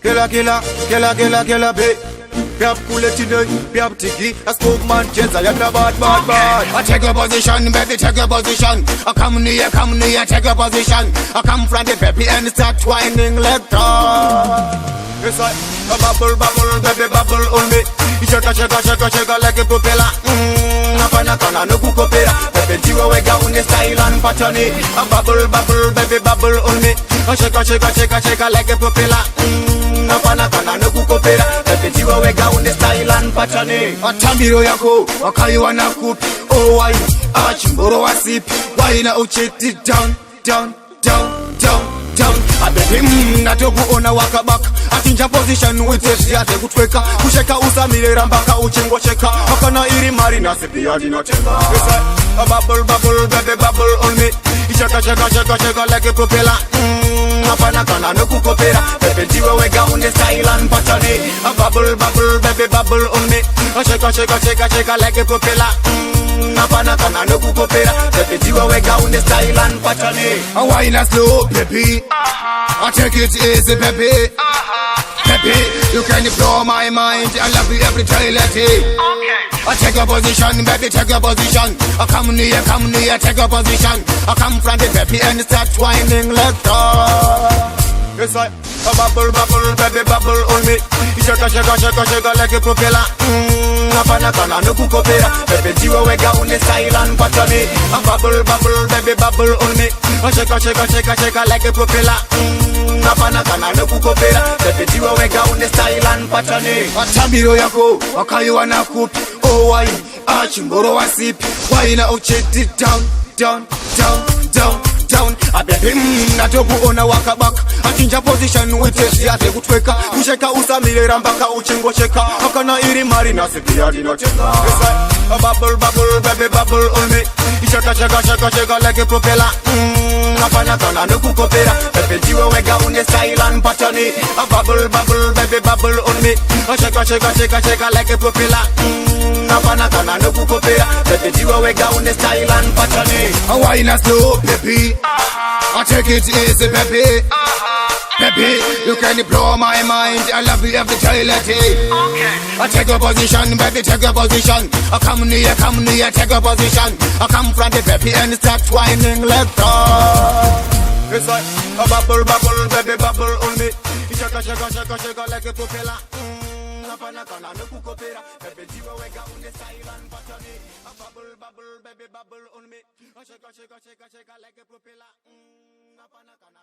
Killer, killer, killer, killer, killer, babe. Piap kuletine, piap tiki. A smoke man, chase I am the bad, bad, bad. I take a position, baby, take a position. I come near, take a position. I come from the baby and start twining like that. Yes, a bubble, bubble, baby, bubble on me. Shaka, shaka, shaka, shaka like a propeller. Hapana kana no kukopera. Pepe jiwa wega une style and pattern. A bubble, bubble, baby, bubble on me. Shaka, shaka, shaka, shaka like a propeller. Hapana kana no kukopera. Pepe jiwa wega une style and pattern. Atambiro yako, wakaiwa na kupi. Oh, why? Chimboro wa sipi. Why na ucheti down, down, down, down, down. Abebi ngatokuona wakabaka. Achinja position witesi ate kutweka. Kusheka usamire rambaka uchingo cheka. Akana iri mari nasi pia dinotenga. A bubble, bubble, baby, bubble on me. Shaka, shaka, shaka, shaka like a propeller. Hapana kana no kukopera. Pepe jiwa wega une style and pattern. A bubble, bubble, baby, bubble on me. Shaka, shaka, shaka, shaka like a propeller. Hapana kana no kukopera. Pepe jiwa wega une style and pattern. A wine a slow, baby. I take it easy, baby. Baby, you can blow my mind. I love you every toilet. I take a position, baby, take a position. I come near, take a position. I come from the baby and start twining like that. Yes, a bubble, bubble, baby, bubble on me. Shaka, shaka, shaka, shaka like a propeller. Hapana kana no kukopera. Pepe jiwa wega une style and pattern. A bubble, bubble, baby, bubble on me. Shaka, shaka, shaka, shaka like a propeller. Hapana kana no kukopera. Pepe jiwa wega une style and pattern. Atambiro yako, wakaiwa na kupi. Oh, why? Chimboro wa sipi. Why na ucheti down, down, down, down, down. Abebi ngatokuona wakabaka. Achinja position witesi ate kutweka. Kusheka usamire rambaka uchingo cheka. Akana iri mari nasi pia dinotenga. A bubble, bubble, baby, bubble on me. Shaka, shaka, shaka, shaka like a propeller. Hapana kana no kukopera. Pepe jiwa wega une style and pattern. A bubble, bubble, baby, bubble on me. Shaka, shaka, shaka, shaka like a propeller. Hapana kana no kukopera. Pepe jiwa wega une style and pattern. A wine a slow, baby. I take it easy, baby. Baby, you can blow my mind. I love you every toilet. I take a position, baby, take a position. I come near, take a position. I come from the baby and start twining like that. Yes, a bubble, bubble, baby, bubble on me. Shaka, shaka, shaka, shaka like a propeller. Hapana kana no kukopera. Pepe jiwa wega une style and pattern. A bubble, bubble, baby, bubble on me. Shaka, shaka, shaka, shaka like a propeller. Hapana kana